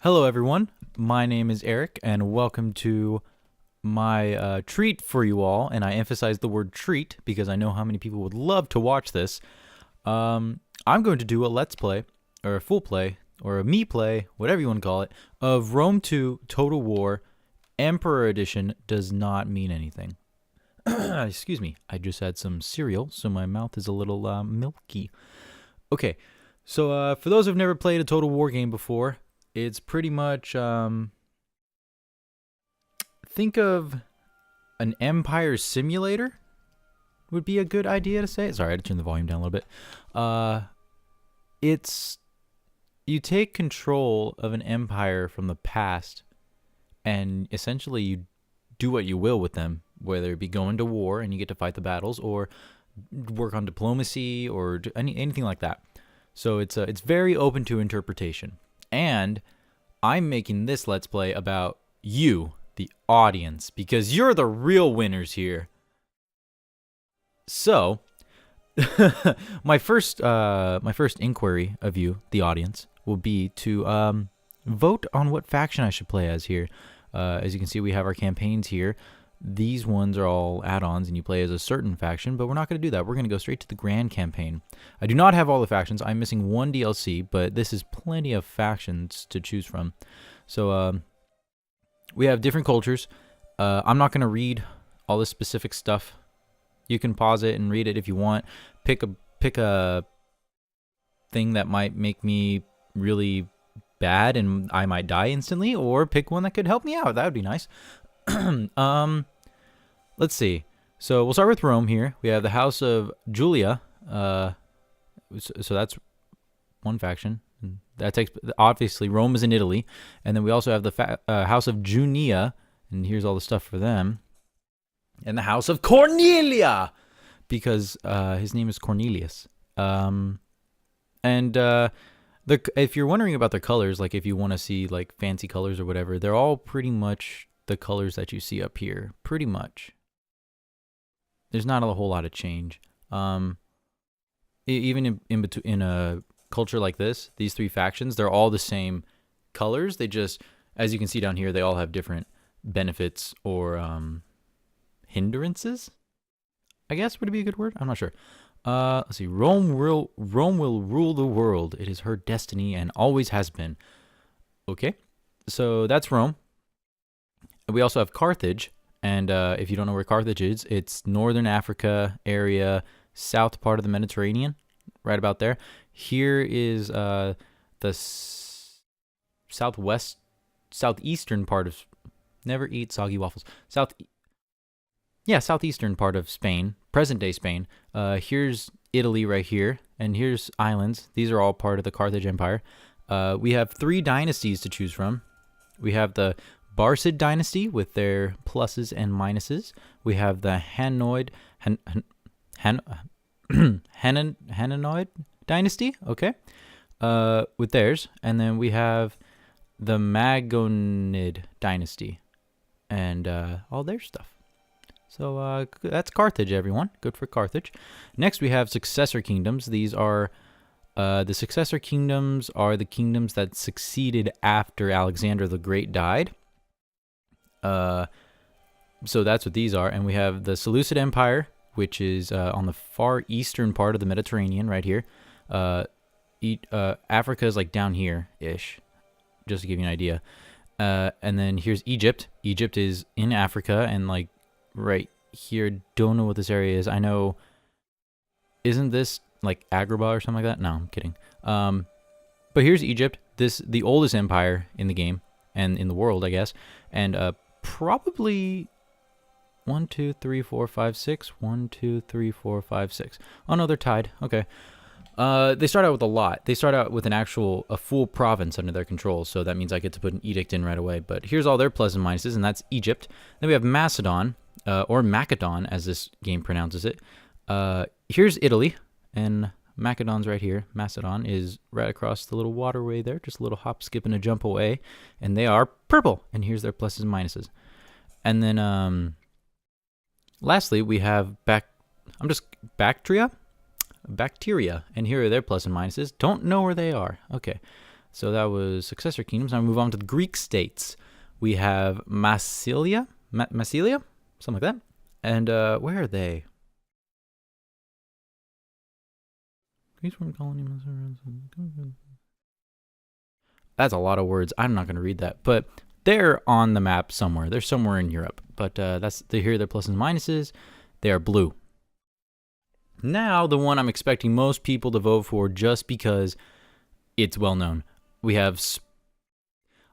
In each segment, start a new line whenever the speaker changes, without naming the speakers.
Hello, everyone. My name is Eric, and welcome to my treat for you all. And I emphasize the word treat because I know how many people would love to watch this. I'm going to do a let's play, or a full play, or a me play, whatever you want to call it, of Rome 2 Total War Emperor Edition. Does not mean anything. Excuse me. I just had some cereal, so my mouth is a little milky. Okay, so for those who've never played a Total War game before, it's pretty much, think of an Empire simulator would be a good idea to say. Sorry, I had to turn the volume down a little bit. It's, you take control of an empire from the past, and essentially you do what you will with them, whether it be going to war and you get to fight the battles, or work on diplomacy, or anything like that. So it's very open to interpretation. And I'm making this Let's Play about you, the audience, because you're the real winners here. So, my first inquiry of you, the audience, will be to vote on what faction I should play as here. As you can see, we have our campaigns here. These ones are all add-ons, and you play as a certain faction, but we're not going to do that. We're going to go straight to the grand campaign. I do not have all the factions. I'm missing one DLC, but this is plenty of factions to choose from. So, we have different cultures. I'm not going to read all the specific stuff. You can pause it and read it if you want. Pick a thing that might make me really bad and I might die instantly, or pick one that could help me out. That would be nice. Let's see. So we'll start with Rome here. We have the House of Julia. So that's one faction. That takes, obviously, Rome is in Italy. And then we also have the House of Junia, and here's all the stuff for them. And the House of Cornelia, because his name is Cornelius. If you're wondering about their colors, like if you want to see like fancy colors or whatever, they're all pretty much the colors that you see up here, pretty much. There's not a whole lot of change. Even in a culture like this, these three factions, they're all the same colors. They just, as you can see down here, they all have different benefits or hindrances, I guess would be a good word. I'm not sure. Let's see. Rome will rule the world. It is her destiny and always has been. Okay, so that's Rome. We also have Carthage, and if you don't know where Carthage is, it's northern Africa area, south part of the Mediterranean, right about there. Here is the southeastern part of, never eat soggy waffles, southeastern part of Spain, present-day Spain. Here's Italy right here, and here's islands. These are all part of the Carthage Empire. We have three dynasties to choose from. We have the Barcid dynasty with their pluses and minuses. We have the Hananoid dynasty, okay, with theirs. And then we have the Magonid dynasty and all their stuff. So that's Carthage, everyone. Good for Carthage. Next, we have successor kingdoms. These are the successor kingdoms are the kingdoms that succeeded after Alexander the Great died. So that's what these are. And we have the Seleucid Empire, which is on the far eastern part of the Mediterranean right here. Africa is like down here-ish, just to give you an idea. And then here's Egypt. Egypt is in Africa and like right here. Don't know what this area is. I know, isn't this like Agrabah or something like that? No, I'm kidding. But here's Egypt. The oldest empire in the game and in the world, I guess. And probably 1, 2, 3, 4, 5, 6. 1, 2, 3, 4, 5, 6. Oh no, they're tied. Okay. They start out with a lot. They start out with a full province under their control, so that means I get to put an edict in right away. But here's all their pluses and minuses, and that's Egypt. Then we have Macedon, or Macedon, as this game pronounces it. Here's Italy, and Macedon's right here. Macedon is right across the little waterway there, just a little hop, skip, and a jump away, and they are purple. And here's their pluses and minuses. And then, lastly, we have bacteria, and here are their plus and minuses. Don't know where they are. Okay, So that was successor kingdoms. Now we move on to the Greek states. We have Massilia, Massilia, something like that. And where are they? That's a lot of words. I'm not going to read that, but they're on the map somewhere. They're somewhere in Europe, but here are their pluses and minuses. They are blue. Now, the one I'm expecting most people to vote for just because it's well known. We have,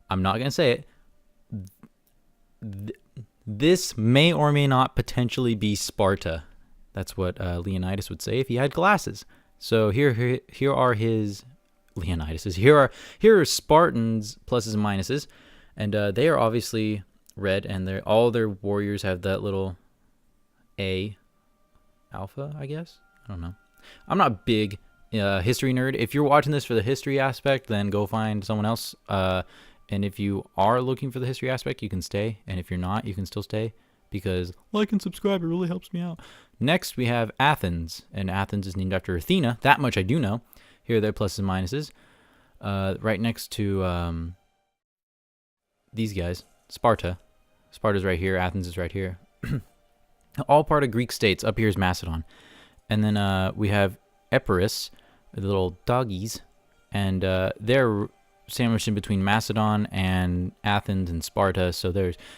I'm not going to say it. This may or may not potentially be Sparta. That's what Leonidas would say if he had glasses. So here are his Leonidas's. Here are Spartans' pluses and minuses, and they are obviously red, and all their warriors have that little A, alpha, I guess. I don't know. I'm not a big history nerd. If you're watching this for the history aspect, then go find someone else. And if you are looking for the history aspect, you can stay. And if you're not, you can still stay, because like and subscribe, it really helps me out. Next, we have Athens, and Athens is named after Athena. That much I do know. Here are their pluses and minuses. Right next to these guys, Sparta. Sparta's right here. Athens is right here. All part of Greek states. Up here is Macedon. And then we have Epirus, the little doggies, and they're sandwiched in between Macedon and Athens and Sparta. So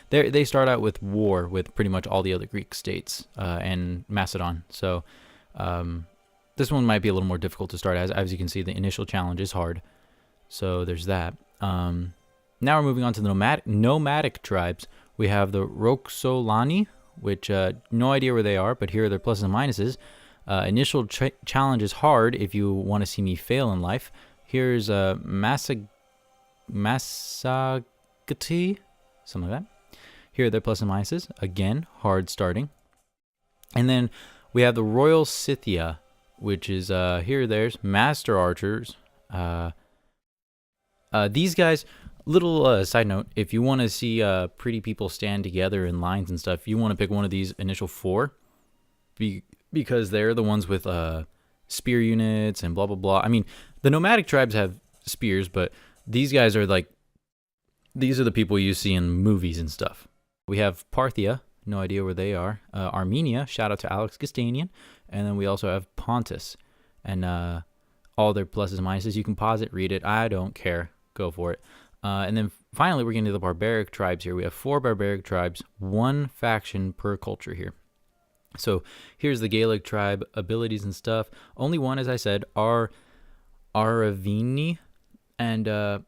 they start out with war with pretty much all the other Greek states and Macedon. So this one might be a little more difficult to start. As you can see, the initial challenge is hard. So there's that. Now we're moving on to the nomadic tribes. We have the Roxolani, which no idea where they are, but here are their pluses and minuses. Initial challenge is hard if you want to see me fail in life. Here's Massagati, something like that. Here are their pluses and minuses. Again, hard starting. And then we have the Royal Scythia, which is here. There's master archers. These guys. Little side note: if you want to see pretty people stand together in lines and stuff, you want to pick one of these initial four, because they're the ones with spear units and blah blah blah. I mean, the nomadic tribes have spears, but these guys are these are the people you see in movies and stuff. We have Parthia, no idea where they are. Armenia, shout out to Alex Gastanian, and then we also have Pontus, and all their pluses and minuses. You can pause it, read it. I don't care. Go for it. And then finally, we're getting to the barbaric tribes here. We have 4 barbaric tribes, 1 faction per culture here. So here's the Gaelic tribe abilities and stuff. Only one, as I said, are Aravini, and they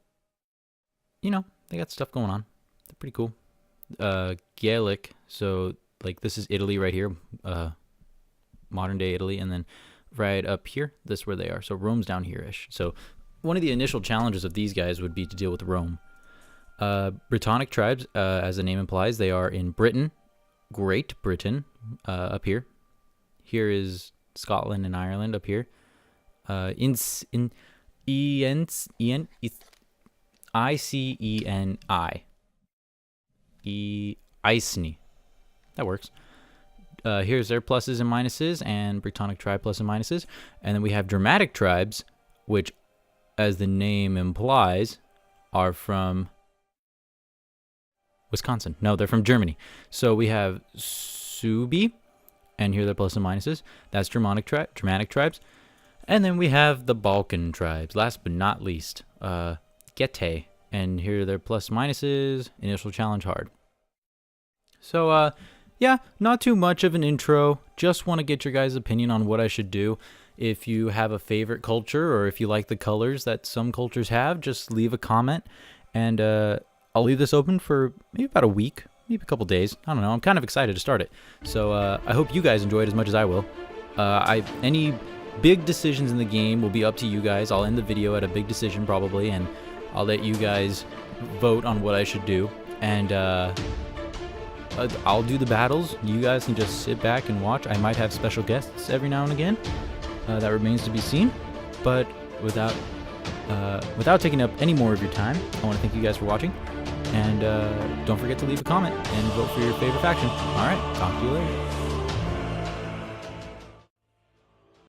got stuff going on. They're pretty cool. Gaelic, so like this is Italy right here, modern day Italy, and then right up here, this is where they are. So Rome's down here-ish. So one of the initial challenges of these guys would be to deal with Rome. Brittonic tribes, as the name implies, they are in Britain, Great Britain, up here. Here is Scotland and Ireland up here. Iceni. Iceni. That works. Here's their pluses and minuses, and Brittonic tribe plus and minuses. And then we have Dramatic tribes, which, as the name implies, are from Wisconsin. No, they're from Germany. So we have Suebi, and here are their pluses and minuses. That's Dramatic tribes. And then we have the Balkan tribes, last but not least, Getae, and here are their plus minuses. Initial challenge hard. So, yeah, not too much of an intro. Just want to get your guys' opinion on what I should do. If you have a favorite culture, or if you like the colors that some cultures have, just leave a comment. And I'll leave this open for maybe about a week, maybe a couple days. I don't know. I'm kind of excited to start it. So I hope you guys enjoy it as much as I will. Any big decisions in the game will be up to you guys. I'll end the video at a big decision probably, and I'll let you guys vote on what I should do. And I'll do the battles. You guys can just sit back and watch. I might have special guests every now and again. That remains to be seen. But without taking up any more of your time, I want to thank you guys for watching. And don't forget to leave a comment and vote for your favorite faction. All right, talk to you later.